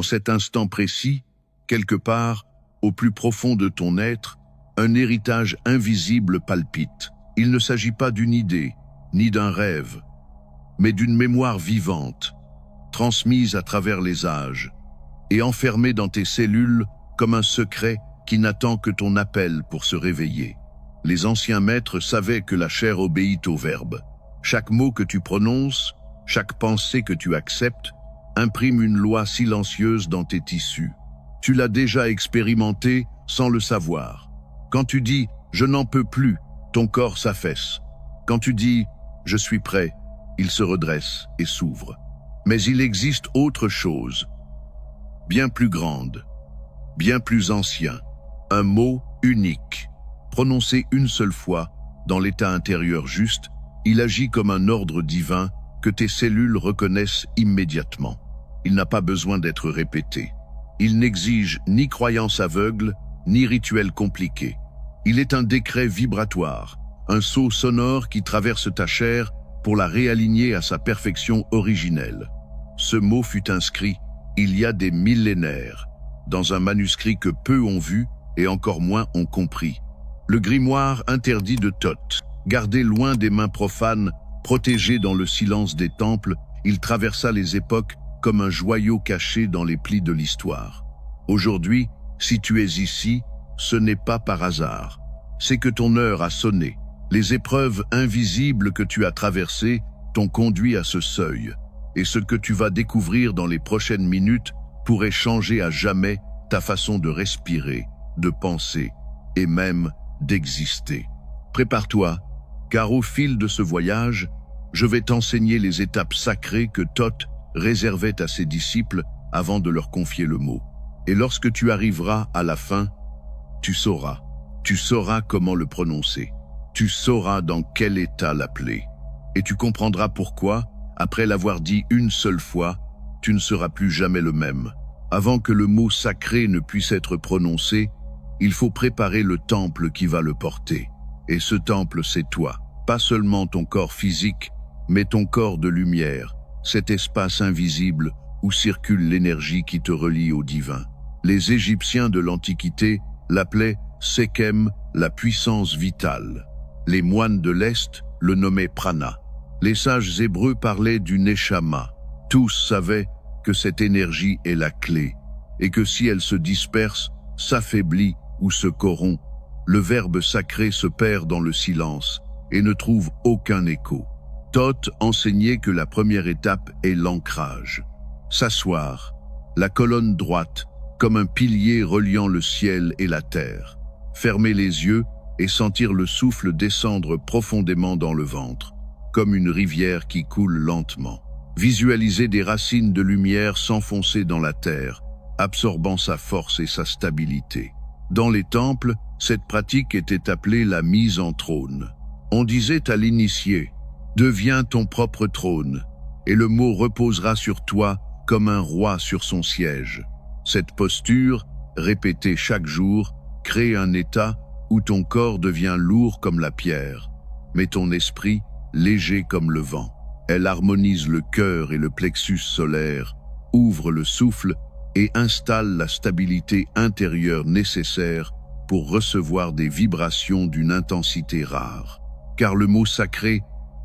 cet instant précis, quelque part, au plus profond de ton être, un héritage invisible palpite. Il ne s'agit pas d'une idée, ni d'un rêve, mais d'une mémoire vivante, transmise à travers les âges, et enfermée dans tes cellules comme un secret qui n'attend que ton appel pour se réveiller. Les anciens maîtres savaient que la chair obéit au verbe. Chaque mot que tu prononces, chaque pensée que tu acceptes, imprime une loi silencieuse dans tes tissus. Tu l'as déjà expérimenté sans le savoir. Quand tu dis « je n'en peux plus », ton corps s'affaisse. Quand tu dis « je suis prêt », il se redresse et s'ouvre. Mais il existe autre chose, bien plus grande, bien plus ancien, un mot unique. Prononcé une seule fois, dans l'état intérieur juste, il agit comme un ordre divin que tes cellules reconnaissent immédiatement. Il n'a pas besoin d'être répété. Il n'exige ni croyance aveugle, ni rituel compliqué. Il est un décret vibratoire, un sceau sonore qui traverse ta chair pour la réaligner à sa perfection originelle. Ce mot fut inscrit, il y a des millénaires, dans un manuscrit que peu ont vu et encore moins ont compris. Le grimoire interdit de Thoth, gardé loin des mains profanes, protégé dans le silence des temples, il traversa les époques comme un joyau caché dans les plis de l'histoire. Aujourd'hui, si tu es ici, ce n'est pas par hasard. C'est que ton heure a sonné. Les épreuves invisibles que tu as traversées t'ont conduit à ce seuil. Et ce que tu vas découvrir dans les prochaines minutes pourrait changer à jamais ta façon de respirer, de penser et même d'exister. Prépare-toi, car au fil de ce voyage, je vais t'enseigner les étapes sacrées que Thoth réservait à ses disciples avant de leur confier le mot. Et lorsque tu arriveras à la fin, tu sauras comment le prononcer. Tu sauras dans quel état l'appeler. Et tu comprendras pourquoi, après l'avoir dit une seule fois, tu ne seras plus jamais le même. Avant que le mot sacré ne puisse être prononcé, il faut préparer le temple qui va le porter. Et ce temple, c'est toi. Pas seulement ton corps physique, mais ton corps de lumière, cet espace invisible où circule l'énergie qui te relie au divin. Les Égyptiens de l'Antiquité l'appelaient Sekhem, la puissance vitale. Les moines de l'Est le nommaient Prana. Les sages hébreux parlaient du Neshama. Tous savaient que cette énergie est la clé, et que si elle se disperse, s'affaiblit ou se corrompt, le verbe sacré se perd dans le silence et ne trouve aucun écho. Thoth enseignait que la première étape est l'ancrage. S'asseoir, la colonne droite, comme un pilier reliant le ciel et la terre. Fermer les yeux et sentir le souffle descendre profondément dans le ventre, comme une rivière qui coule lentement. Visualiser des racines de lumière s'enfoncer dans la terre, absorbant sa force et sa stabilité. Dans les temples, cette pratique était appelée la mise en trône. On disait à l'initié, « Deviens ton propre trône », et le mot reposera sur toi comme un roi sur son siège. Cette posture, répétée chaque jour, crée un état où ton corps devient lourd comme la pierre, mais ton esprit léger comme le vent. Elle harmonise le cœur et le plexus solaire, ouvre le souffle et installe la stabilité intérieure nécessaire pour recevoir des vibrations d'une intensité rare. Car le mot sacré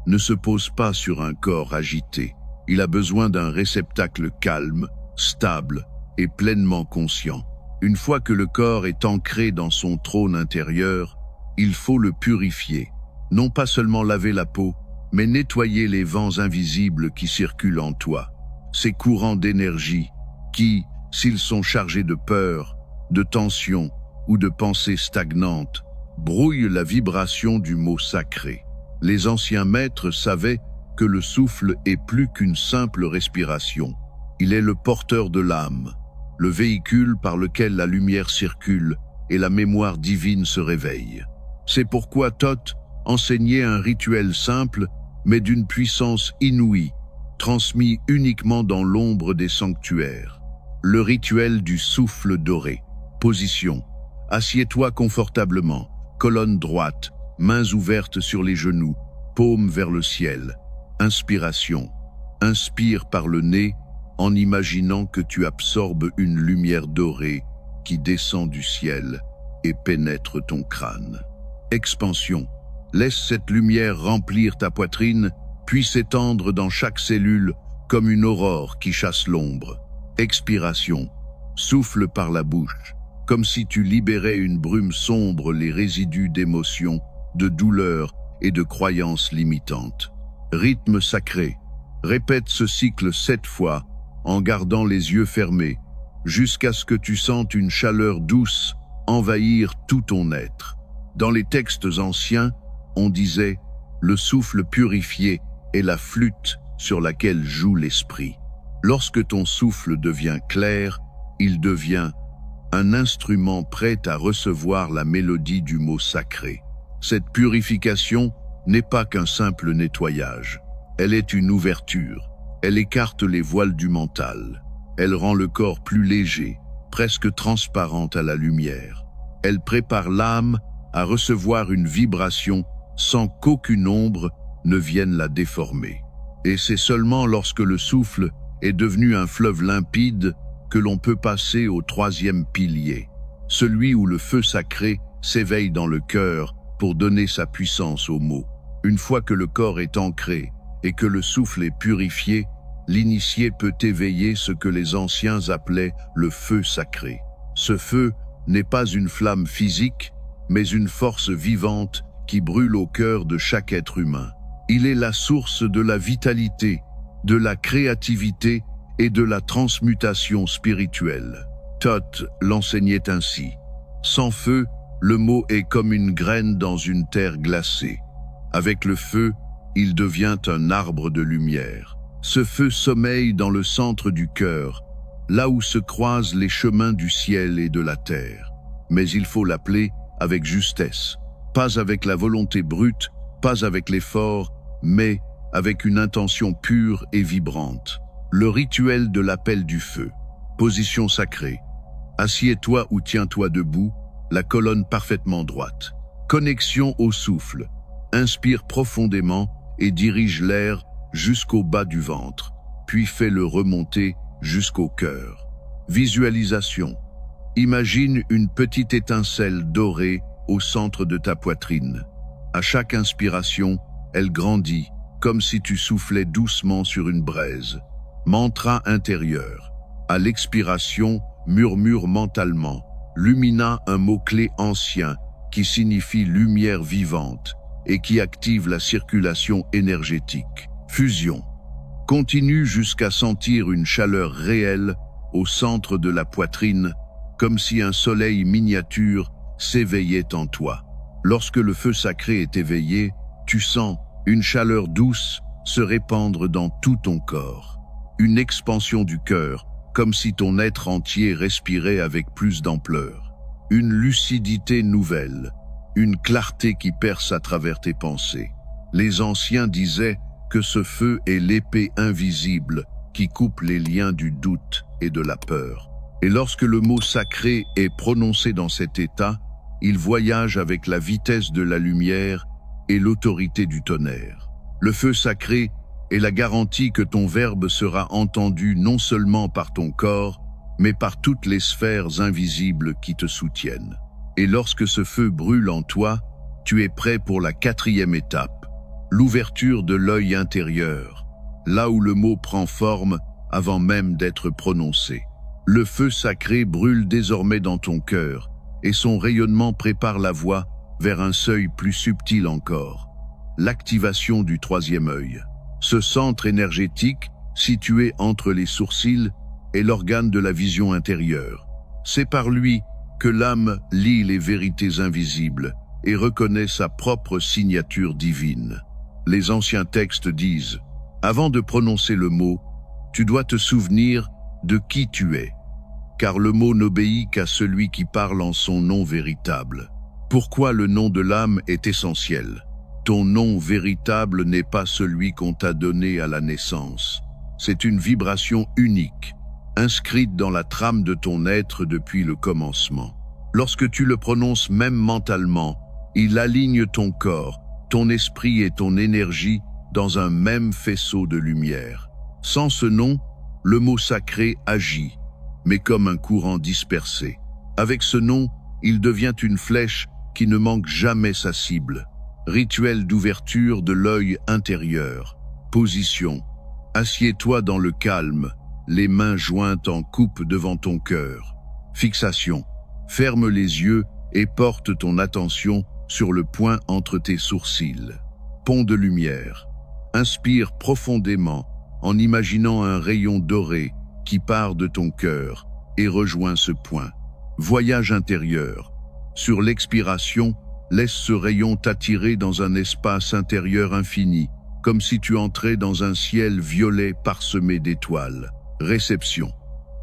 ne se pose pas sur un corps agité. Il a besoin d'un réceptacle calme, stable et pleinement conscient. Une fois que le corps est ancré dans son trône intérieur, il faut le purifier. Non pas seulement laver la peau, mais nettoyer les vents invisibles qui circulent en toi. Ces courants d'énergie qui, s'ils sont chargés de peur, de tension ou de pensées stagnantes, brouillent la vibration du mot sacré. Les anciens maîtres savaient que le souffle est plus qu'une simple respiration. Il est le porteur de l'âme, le véhicule par lequel la lumière circule et la mémoire divine se réveille. C'est pourquoi Thoth enseignait un rituel simple, mais d'une puissance inouïe, transmis uniquement dans l'ombre des sanctuaires. Le rituel du souffle doré. Position. Assieds-toi confortablement, colonne droite, mains ouvertes sur les genoux, paumes vers le ciel. Inspiration. Inspire par le nez en imaginant que tu absorbes une lumière dorée qui descend du ciel et pénètre ton crâne. Expansion. Laisse cette lumière remplir ta poitrine, puis s'étendre dans chaque cellule comme une aurore qui chasse l'ombre. Expiration. Souffle par la bouche, comme si tu libérais une brume sombre les résidus d'émotions, de douleurs et de croyances limitantes. Rythme sacré. Répète ce cycle 7 fois, en gardant les yeux fermés, jusqu'à ce que tu sentes une chaleur douce envahir tout ton être. Dans les textes anciens, on disait « le souffle purifié est la flûte sur laquelle joue l'esprit ». Lorsque ton souffle devient clair, il devient un instrument prêt à recevoir la mélodie du mot sacré. Cette purification n'est pas qu'un simple nettoyage. Elle est une ouverture. Elle écarte les voiles du mental. Elle rend le corps plus léger, presque transparent à la lumière. Elle prépare l'âme à recevoir une vibration sans qu'aucune ombre ne vienne la déformer. Et c'est seulement lorsque le souffle est devenu un fleuve limpide que l'on peut passer au troisième pilier, celui où le feu sacré s'éveille dans le cœur pour donner sa puissance aux mots. Une fois que le corps est ancré et que le souffle est purifié, l'initié peut éveiller ce que les anciens appelaient le feu sacré. Ce feu n'est pas une flamme physique, mais une force vivante qui brûle au cœur de chaque être humain. Il est la source de la vitalité, de la créativité et de la transmutation spirituelle. Thoth l'enseignait ainsi. Sans feu, le mot est comme une graine dans une terre glacée. Avec le feu, il devient un arbre de lumière. Ce feu sommeille dans le centre du cœur, là où se croisent les chemins du ciel et de la terre. Mais il faut l'appeler avec justesse, pas avec la volonté brute, pas avec l'effort, mais avec une intention pure et vibrante. Le rituel de l'appel du feu. Position sacrée. Assieds-toi ou tiens-toi debout, la colonne parfaitement droite. Connexion au souffle. Inspire profondément et dirige l'air jusqu'au bas du ventre, puis fais-le remonter jusqu'au cœur. Visualisation. Imagine une petite étincelle dorée au centre de ta poitrine. À chaque inspiration, elle grandit, comme si tu soufflais doucement sur une braise. Mantra intérieur. À l'expiration, murmure mentalement. Lumina, un mot-clé ancien qui signifie lumière vivante et qui active la circulation énergétique. Fusion. Continue jusqu'à sentir une chaleur réelle au centre de la poitrine, comme si un soleil miniature s'éveillait en toi. Lorsque le feu sacré est éveillé, tu sens une chaleur douce se répandre dans tout ton corps. Une expansion du cœur, comme si ton être entier respirait avec plus d'ampleur. Une lucidité nouvelle, une clarté qui perce à travers tes pensées. Les anciens disaient que ce feu est l'épée invisible qui coupe les liens du doute et de la peur. Et lorsque le mot sacré est prononcé dans cet état, il voyage avec la vitesse de la lumière et l'autorité du tonnerre. Le feu sacré est la garantie que ton verbe sera entendu non seulement par ton corps, mais par toutes les sphères invisibles qui te soutiennent. Et lorsque ce feu brûle en toi, tu es prêt pour la 4e étape, l'ouverture de l'œil intérieur, là où le mot prend forme avant même d'être prononcé. Le feu sacré brûle désormais dans ton cœur, et son rayonnement prépare la voie vers un seuil plus subtil encore, l'activation du 3e œil. Ce centre énergétique, situé entre les sourcils, est l'organe de la vision intérieure. C'est par lui que l'âme lit les vérités invisibles et reconnaît sa propre signature divine. Les anciens textes disent « Avant de prononcer le mot, tu dois te souvenir de qui tu es, car le mot n'obéit qu'à celui qui parle en son nom véritable. » Pourquoi le nom de l'âme est essentiel? Ton nom véritable n'est pas celui qu'on t'a donné à la naissance. C'est une vibration unique, inscrite dans la trame de ton être depuis le commencement. Lorsque tu le prononces même mentalement, il aligne ton corps, ton esprit et ton énergie dans un même faisceau de lumière. Sans ce nom, le mot sacré agit, mais comme un courant dispersé. Avec ce nom, il devient une flèche qui ne manque jamais sa cible. Rituel d'ouverture de l'œil intérieur. Position. Assieds-toi dans le calme, les mains jointes en coupe devant ton cœur. Fixation. Ferme les yeux et porte ton attention sur le point entre tes sourcils. Pont de lumière. Inspire profondément en imaginant un rayon doré qui part de ton cœur et rejoint ce point. Voyage intérieur. Sur l'expiration, laisse ce rayon t'attirer dans un espace intérieur infini, comme si tu entrais dans un ciel violet parsemé d'étoiles. Réception.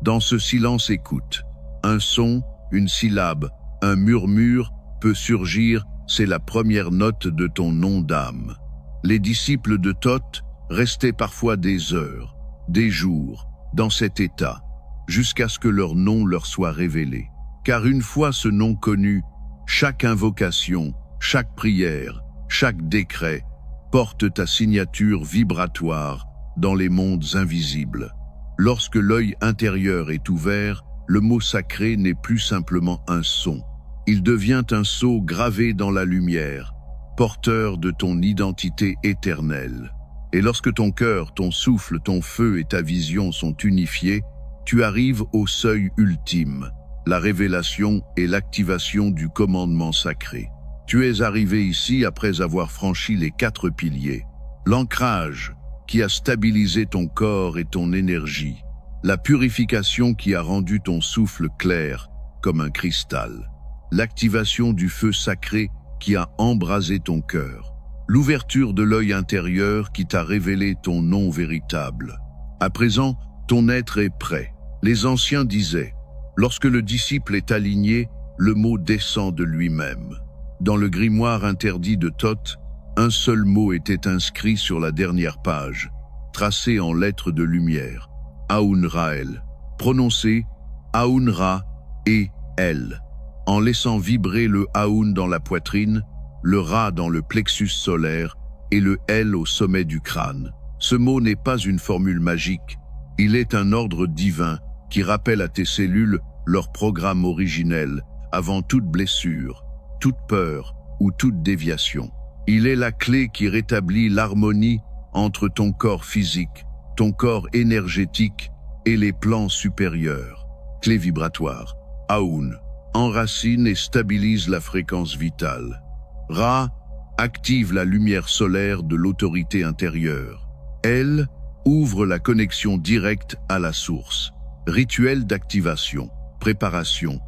Dans ce silence, écoute. Un son, une syllabe, un murmure peut surgir, c'est la première note de ton nom d'âme. Les disciples de Thoth restaient parfois des heures, des jours, dans cet état, jusqu'à ce que leur nom leur soit révélé. Car une fois ce nom connu, chaque invocation, chaque prière, chaque décret porte ta signature vibratoire dans les mondes invisibles. Lorsque l'œil intérieur est ouvert, le mot sacré n'est plus simplement un son. Il devient un sceau gravé dans la lumière, porteur de ton identité éternelle. Et lorsque ton cœur, ton souffle, ton feu et ta vision sont unifiés, tu arrives au seuil ultime, la révélation et l'activation du commandement sacré. Tu es arrivé ici après avoir franchi les 4 piliers. L'ancrage qui a stabilisé ton corps et ton énergie. La purification qui a rendu ton souffle clair comme un cristal. L'activation du feu sacré qui a embrasé ton cœur. L'ouverture de l'œil intérieur qui t'a révélé ton nom véritable. À présent, ton être est prêt. Les anciens disaient, lorsque le disciple est aligné, le mot descend de lui-même. Dans le grimoire interdit de Thoth, un seul mot était inscrit sur la dernière page, tracé en lettres de lumière. Aoun-Ra-El. Prononcé Aoun-Ra et El. En laissant vibrer le Aoun dans la poitrine, le Ra dans le plexus solaire et le El au sommet du crâne. Ce mot n'est pas une formule magique, il est un ordre divin qui rappelle à tes cellules leur programme originel avant toute blessure, toute peur ou toute déviation. Il est la clé qui rétablit l'harmonie entre ton corps physique, ton corps énergétique et les plans supérieurs. Clé vibratoire. Aoun enracine et stabilise la fréquence vitale. Ra active la lumière solaire de l'autorité intérieure. El ouvre la connexion directe à la source. Rituel d'activation. Préparation.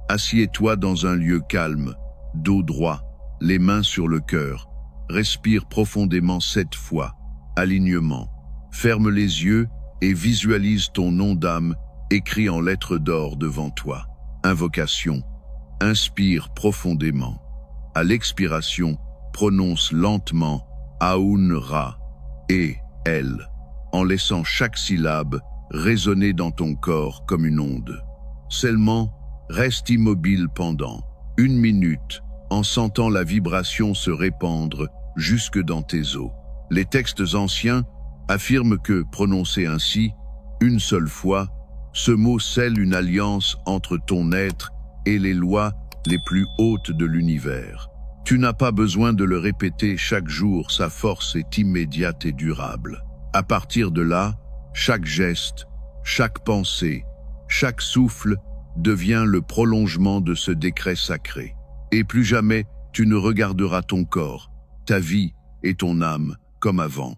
Assieds-toi dans un lieu calme, dos droit, les mains sur le cœur. Respire profondément 7 fois. Alignement. Ferme les yeux et visualise ton nom d'âme écrit en lettres d'or devant toi. Invocation. Inspire profondément. À l'expiration, prononce lentement Aoun-Ra et El, en laissant chaque syllabe résonner dans ton corps comme une onde. Seulement, reste immobile pendant 1 minute en sentant la vibration se répandre jusque dans tes os. Les textes anciens affirment que, prononcé ainsi, une seule fois, ce mot scelle une alliance entre ton être et les lois les plus hautes de l'univers. Tu n'as pas besoin de le répéter chaque jour, sa force est immédiate et durable. À partir de là, chaque geste, chaque pensée, chaque souffle devient le prolongement de ce décret sacré. Et plus jamais tu ne regarderas ton corps, ta vie et ton âme comme avant.